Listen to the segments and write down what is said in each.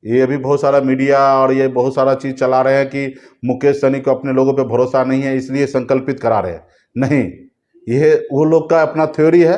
ये अभी बहुत सारा मीडिया और ये बहुत सारा चीज़ चला रहे हैं कि मुकेश सहनी को अपने लोगों पे भरोसा नहीं है इसलिए संकल्पित करा रहे हैं। नहीं, ये वो लोग का अपना थ्योरी है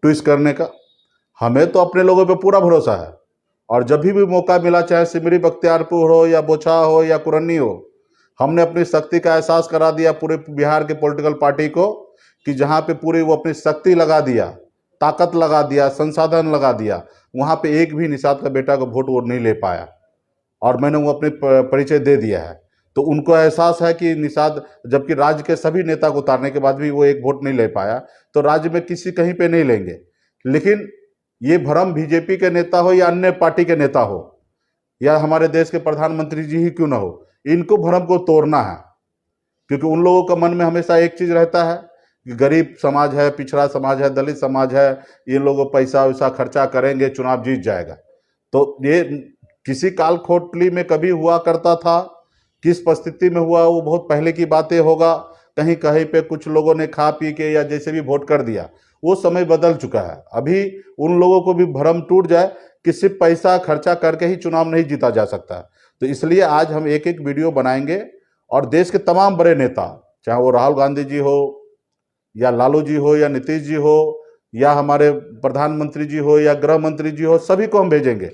ट्विस्ट करने का। हमें तो अपने लोगों पे पूरा भरोसा है, और जब भी मौका मिला, चाहे सिमरी बख्तियारपुर हो या बोछा हो या कुरन्नी हो, हमने अपनी शक्ति का एहसास करा दिया पूरे बिहार के पॉलिटिकल पार्टी को कि जहाँ पे पूरी वो अपनी शक्ति लगा दिया, ताकत लगा दिया, संसाधन लगा दिया, वहाँ पे एक भी निषाद का बेटा को वोट वो नहीं ले पाया, और मैंने वो अपने परिचय दे दिया है। तो उनको एहसास है कि निषाद, जबकि राज्य के सभी नेता को उतारने के बाद भी वो एक वोट नहीं ले पाया, तो राज्य में किसी कहीं पे नहीं लेंगे। लेकिन ये भ्रम बीजेपी के नेता हो या अन्य पार्टी के नेता हो या हमारे देश के प्रधानमंत्री जी ही क्यों ना हो, इनको भ्रम को तोड़ना है। क्योंकि उन लोगों का मन में हमेशा एक चीज़ रहता है कि गरीब समाज है, पिछड़ा समाज है, दलित समाज है, ये लोग पैसा वैसा खर्चा करेंगे, चुनाव जीत जाएगा। तो ये किसी काल खोटली में कभी हुआ करता था, किस परिस्थिति में हुआ वो बहुत पहले की बातें होगा। कहीं कहीं पे कुछ लोगों ने खा पी के या जैसे भी वोट कर दिया, वो समय बदल चुका है। अभी उन लोगों को भी भ्रम टूट जाए कि सिर्फ पैसा खर्चा करके ही चुनाव नहीं जीता जा सकता। तो इसलिए आज हम एक एक वीडियो बनाएंगे और देश के तमाम बड़े नेता, चाहे वो राहुल गांधी जी हो या लालू जी हो या नीतीश जी हो या हमारे प्रधानमंत्री जी हो या गृह मंत्री जी हो, सभी को हम भेजेंगे।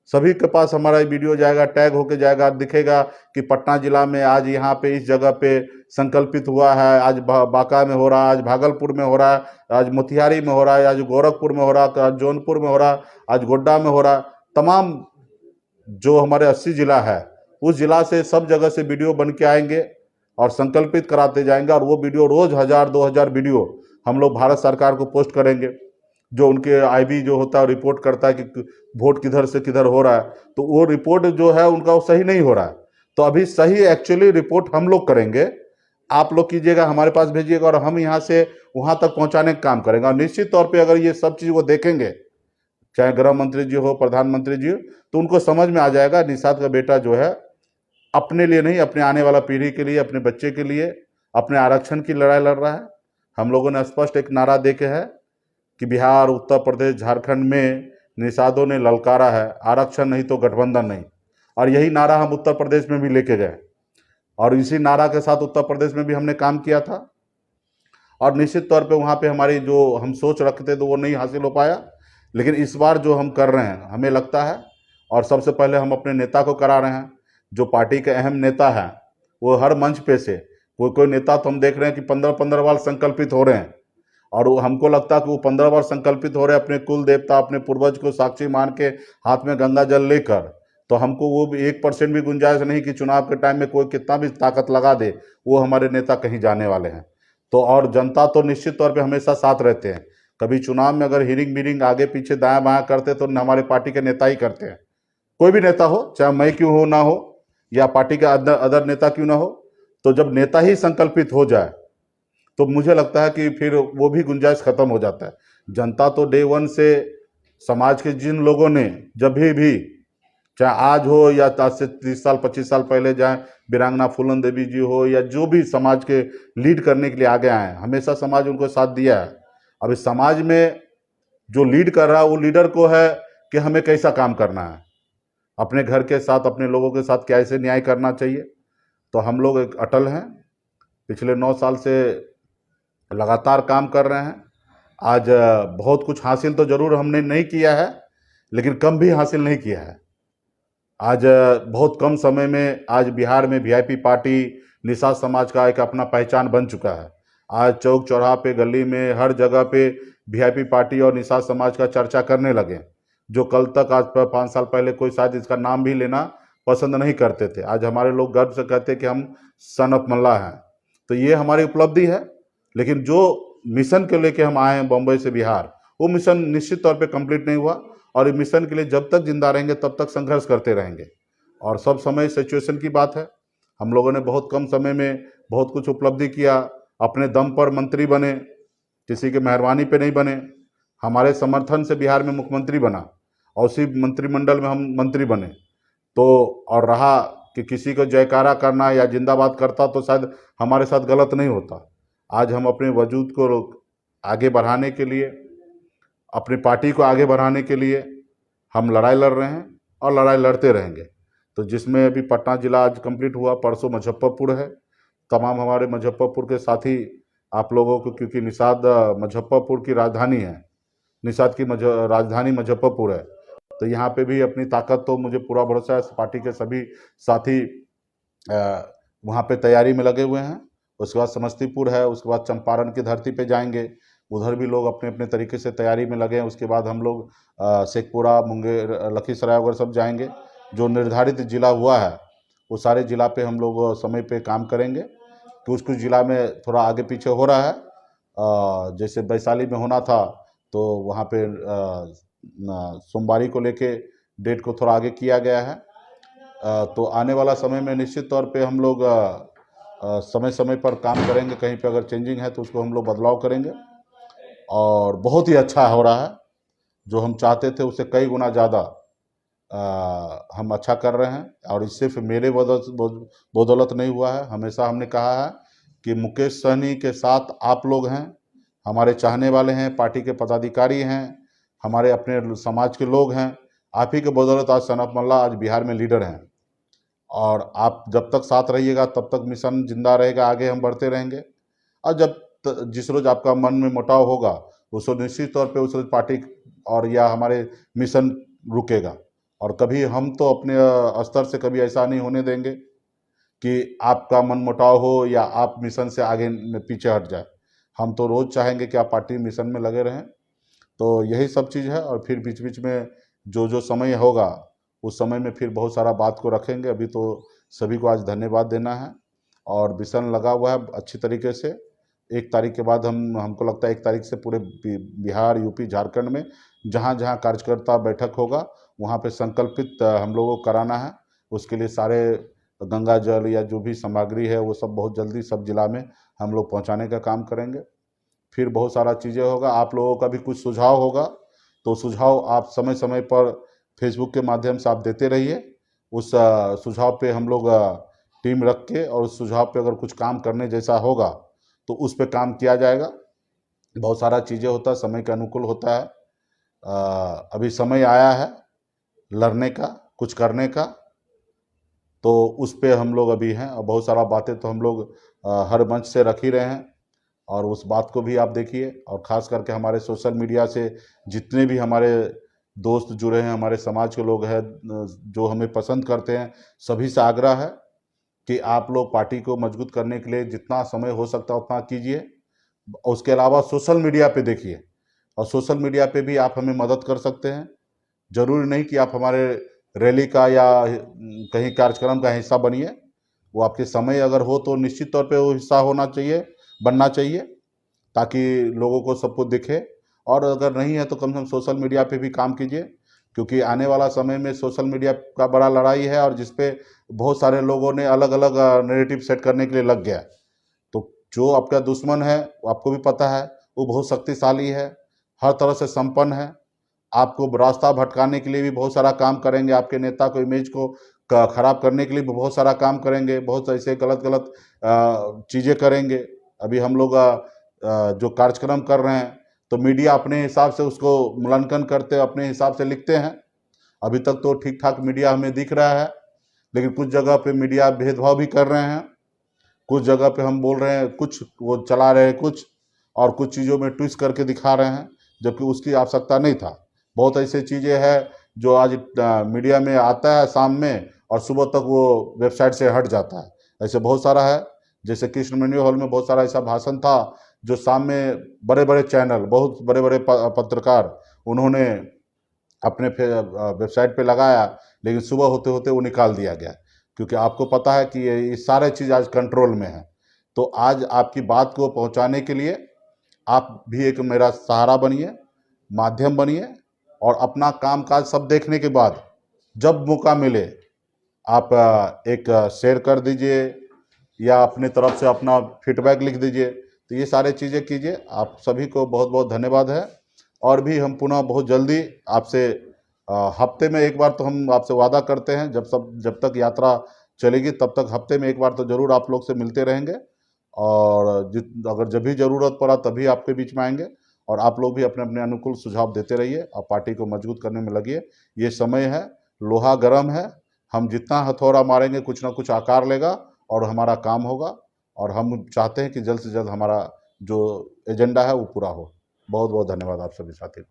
सभी के पास हमारा वीडियो जाएगा, टैग होके जाएगा, दिखेगा कि पटना जिला में आज यहाँ पे इस जगह पे संकल्पित हुआ है, आज बांका में हो रहा है, आज भागलपुर में हो रहा है, आज मोतिहारी में हो रहा है, आज गोरखपुर में हो रहा है, आज जौनपुर में हो रहा है, आज गोड्डा में हो रहा है। तमाम जो हमारे 80 जिला है, उस जिला से सब जगह से वीडियो बन के आएंगे और संकल्पित कराते जाएंगे। और वो वीडियो रोज 1000-2000 वीडियो हम लोग भारत सरकार को पोस्ट करेंगे। जो उनके आईबी जो होता है रिपोर्ट करता है कि वोट किधर से किधर हो रहा है, तो वो रिपोर्ट जो है उनका वो सही नहीं हो रहा है। तो अभी सही एक्चुअली रिपोर्ट हम लोग करेंगे, आप लोग कीजिएगा, हमारे पास भेजिएगा और हम यहाँ से वहाँ तक पहुँचाने का काम करेंगे। और निश्चित तौर पर अगर ये सब चीज़ वो देखेंगे, चाहे गृह मंत्री जी हो, प्रधानमंत्री जी हो, तो उनको समझ में आ जाएगा निषाद का बेटा जो है अपने लिए नहीं, अपने आने वाला पीढ़ी के लिए, अपने बच्चे के लिए, अपने आरक्षण की लड़ाई लड़ रहा है। हम लोगों ने स्पष्ट एक नारा देके है कि बिहार, उत्तर प्रदेश, झारखंड में निषादों ने ललकारा है, आरक्षण नहीं तो गठबंधन नहीं। और यही नारा हम उत्तर प्रदेश में भी लेके गए, और इसी नारा के साथ उत्तर प्रदेश में भी हमने काम किया था। और निश्चित तौर पे वहाँ पे हमारी जो हम सोच रखते थे वो नहीं हासिल हो पाया। लेकिन इस बार जो हम कर रहे हैं, हमें लगता है, और सबसे पहले हम अपने नेता को करा रहे हैं, जो पार्टी के अहम नेता हैं, वो हर मंच पे से कोई नेता तो हम देख रहे हैं कि 15-15 बार संकल्पित हो रहे हैं। और वो हमको लगता है कि वो 15 बार संकल्पित हो रहे हैं अपने कुल देवता, अपने पूर्वज को साक्षी मान के हाथ में गंगा जल लेकर। तो हमको वो भी 1% भी गुंजाइश नहीं कि चुनाव के टाइम में कोई कितना भी ताकत लगा दे, वो हमारे नेता कहीं जाने वाले हैं। तो और जनता तो निश्चित तौर पे हमेशा साथ रहते हैं। कभी चुनाव में अगर हिरिंग बिरिंग आगे पीछे दायां बायां करते तो हमारे पार्टी के नेता ही करते हैं। कोई भी नेता हो, चाहे मैं क्यों हो ना हो या पार्टी का अदर नेता क्यों ना हो, तो जब नेता ही संकल्पित हो जाए तो मुझे लगता है कि फिर वो भी गुंजाइश खत्म हो जाता है। जनता तो डे वन से समाज के जिन लोगों ने जब भी, चाहे आज हो या आज से 30 साल 25 साल पहले, जाए वीरांगना फूलन देवी जी हो या जो भी समाज के लीड करने के लिए आगे आए हैं, हमेशा समाज उनको साथ दिया है। अब इस समाज में जो लीड कर रहा है वो लीडर को है कि हमें कैसा काम करना है, अपने घर के साथ, अपने लोगों के साथ कैसे न्याय करना चाहिए। तो हम लोग एक अटल हैं, पिछले 9 साल से लगातार काम कर रहे हैं। आज बहुत कुछ हासिल तो जरूर हमने नहीं किया है, लेकिन कम भी हासिल नहीं किया है। आज बहुत कम समय में आज बिहार में वीआईपी पार्टी निषाद समाज का एक अपना पहचान बन चुका है। आज चौक चौराहा पे, गली में, हर जगह पे वीआईपी पार्टी और निषाद समाज का चर्चा करने लगे, जो कल तक, आज 5 साल पहले कोई शायद इसका नाम भी लेना पसंद नहीं करते थे। आज हमारे लोग गर्व से कहते हैं कि हम सन ऑफ मल्ला हैं। तो ये हमारी उपलब्धि है। लेकिन जो मिशन के लेके हम आए हैं बम्बई से बिहार, वो मिशन निश्चित तौर पे कंप्लीट नहीं हुआ। और इस मिशन के लिए जब तक जिंदा रहेंगे तब तक संघर्ष करते रहेंगे। और सब समय सिचुएशन की बात है। हम लोगों ने बहुत कम समय में बहुत कुछ उपलब्धि किया, अपने दम पर मंत्री बने, किसी के मेहरबानी पे नहीं बने। हमारे समर्थन से बिहार में मुख्यमंत्री बना और उसी मंत्रिमंडल में हम मंत्री बने। तो और रहा कि किसी को जयकारा करना या जिंदाबाद करता तो शायद हमारे साथ गलत नहीं होता। आज हम अपने वजूद को आगे बढ़ाने के लिए, अपनी पार्टी को आगे बढ़ाने के लिए हम लड़ाई लड़ रहे हैं। और लड़ाई लड़ते रहेंगे। तो जिसमें अभी पटना जिला आज कंप्लीट हुआ, परसों मुजफ्फरपुर है। तमाम हमारे मुजफ्फरपुर के साथी आप लोगों को, क्योंकि निषाद मुजफ्फरपुर की राजधानी है, निषाद की राजधानी मुजफ्फरपुर है, तो यहाँ पे भी अपनी ताकत, तो मुझे पूरा भरोसा है पार्टी के सभी साथी वहाँ पे तैयारी में लगे हुए हैं। उसके बाद समस्तीपुर है, उसके बाद चंपारण की धरती पे जाएंगे, उधर भी लोग अपने अपने तरीके से तैयारी में लगे हैं। उसके बाद हम लोग शेखपुरा, मुंगेर, लखीसराय वगैरह सब जाएंगे। जो निर्धारित जिला हुआ है वो सारे जिला पे हम लोग समय पे काम करेंगे। कुछ कुछ जिला में थोड़ा आगे पीछे हो रहा है, जैसे वैशाली में होना था तो वहाँ पे सोमवारी को लेके डेट को थोड़ा आगे किया गया है। तो आने वाला समय में निश्चित तौर पे हम लोग समय समय पर काम करेंगे। कहीं पे अगर चेंजिंग है तो उसको हम लोग बदलाव करेंगे, और बहुत ही अच्छा हो रहा है। जो हम चाहते थे उससे कई गुना ज़्यादा हम अच्छा कर रहे हैं। और इस सिर्फ मेरे बदौलत नहीं हुआ है। हमेशा हमने कहा है कि मुकेश सहनी के साथ आप लोग हैं, हमारे चाहने वाले हैं, पार्टी के पदाधिकारी हैं, हमारे अपने समाज के लोग हैं। आप ही के बदौलत आज सनत मल्ला आज बिहार में लीडर हैं। और आप जब तक साथ रहिएगा तब तक मिशन जिंदा रहेगा, आगे हम बढ़ते रहेंगे। और जिस रोज़ आपका मन में मुटाव होगा उस रोज निश्चित तौर पे उस रोज पार्टी और या हमारे मिशन रुकेगा। और कभी हम तो अपने स्तर से कभी ऐसा नहीं होने देंगे कि आपका मन मुटाव हो या आप मिशन से आगे पीछे हट जाए। हम तो रोज़ चाहेंगे कि आप पार्टी मिशन में लगे रहें। तो यही सब चीज़ है। और फिर बीच बीच में जो जो समय होगा उस समय में फिर बहुत सारा बात को रखेंगे। अभी तो सभी को आज धन्यवाद देना है, और मिशन लगा हुआ है अच्छी तरीके से। 1 तारीख के बाद हमको लगता है 1 तारीख से पूरे बिहार, यूपी, झारखंड में जहाँ जहाँ कार्यकर्ता बैठक होगा वहाँ पे संकल्पित हम लोगों को कराना है। उसके लिए सारे गंगा जल या जो भी सामग्री है वो सब बहुत जल्दी सब जिला में हम लोग पहुँचाने का काम करेंगे। फिर बहुत सारा चीज़ें होगा। आप लोगों का भी कुछ सुझाव होगा तो सुझाव आप समय समय पर फेसबुक के माध्यम से आप देते रहिए। उस सुझाव पे हम लोग टीम रख के, और उस सुझाव पे अगर कुछ काम करने जैसा होगा तो उस पे काम किया जाएगा। बहुत सारा चीज़ें होता है, समय के अनुकूल होता है। अभी समय आया है लड़ने का, कुछ करने का, तो उस पे हम लोग अभी हैं। और बहुत सारा बातें तो हम लोग हर मंच से रख ही रहे हैं, और उस बात को भी आप देखिए। और ख़ास करके हमारे सोशल मीडिया से जितने भी हमारे दोस्त जुड़े हैं, हमारे समाज के लोग हैं जो हमें पसंद करते हैं, सभी से आग्रह है कि आप लोग पार्टी को मजबूत करने के लिए जितना समय हो सकता है उतना कीजिए। उसके अलावा सोशल मीडिया पे देखिए, और सोशल मीडिया पे भी आप हमें मदद कर सकते हैं। ज़रूरी नहीं कि आप हमारे रैली का या कहीं कार्यक्रम का हिस्सा बनिए। वो आपके समय अगर हो तो निश्चित तौर पे वो हिस्सा होना चाहिए, बनना चाहिए, ताकि लोगों को सब कुछ दिखे। और अगर नहीं है तो कम से कम सोशल मीडिया पे भी काम कीजिए, क्योंकि आने वाला समय में सोशल मीडिया का बड़ा लड़ाई है, और जिसपे बहुत सारे लोगों ने अलग अलग नैरेटिव सेट करने के लिए लग गया है। तो जो आपका दुश्मन है वो आपको भी पता है, वो बहुत शक्तिशाली है, हर तरह से संपन्न है। आपको रास्ता भटकाने के लिए भी बहुत सारा काम करेंगे, आपके नेता को, इमेज को खराब करने के लिए भी बहुत सारा काम करेंगे, बहुत ऐसे गलत गलत चीज़ें करेंगे। अभी हम लोग जो कार्यक्रम कर रहे हैं तो मीडिया अपने हिसाब से उसको मूल्यांकन करते, अपने हिसाब से लिखते हैं। अभी तक तो ठीक ठाक मीडिया हमें दिख रहा है, लेकिन कुछ जगह पे मीडिया भेदभाव भी कर रहे हैं। कुछ जगह पे हम बोल रहे हैं कुछ, वो चला रहे हैं कुछ, और कुछ चीज़ों में ट्विस्ट करके दिखा रहे हैं, जबकि उसकी आवश्यकता नहीं था। बहुत ऐसी चीज़ें हैं जो आज मीडिया में आता है शाम में, और सुबह तक वो वेबसाइट से हट जाता है। ऐसे बहुत सारा है। जैसे कृष्ण मेमोरियल हॉल में बहुत सारा ऐसा भाषण था जो शाम में बड़े बड़े चैनल, बहुत बड़े बड़े पत्रकार उन्होंने अपने वेबसाइट पे लगाया, लेकिन सुबह होते होते वो निकाल दिया गया, क्योंकि आपको पता है कि ये सारे चीज़ आज कंट्रोल में है। तो आज आपकी बात को पहुंचाने के लिए आप भी एक मेरा सहारा बनिए, माध्यम बनिए, और अपना काम काज सब देखने के बाद जब मौका मिले आप एक शेयर कर दीजिए, या अपने तरफ से अपना फीडबैक लिख दीजिए। तो ये सारे चीज़ें कीजिए। आप सभी को बहुत बहुत धन्यवाद है। और भी हम पुनः बहुत जल्दी आपसे हफ्ते में एक बार तो हम आपसे वादा करते हैं, जब तक यात्रा चलेगी तब तक हफ्ते में एक बार तो ज़रूर आप लोग से मिलते रहेंगे। और अगर जब भी ज़रूरत पड़ा तभी आपके बीच में आएंगे। और आप लोग भी अपने अपने अनुकूल सुझाव देते रहिए और पार्टी को मजबूत करने में लगिए। ये समय है, लोहा गर्म है, हम जितना हथौड़ा मारेंगे कुछ ना कुछ आकार लेगा और हमारा काम होगा। और हम चाहते हैं कि जल्द से जल्द हमारा जो एजेंडा है वो पूरा हो। बहुत बहुत धन्यवाद आप सभी साथी।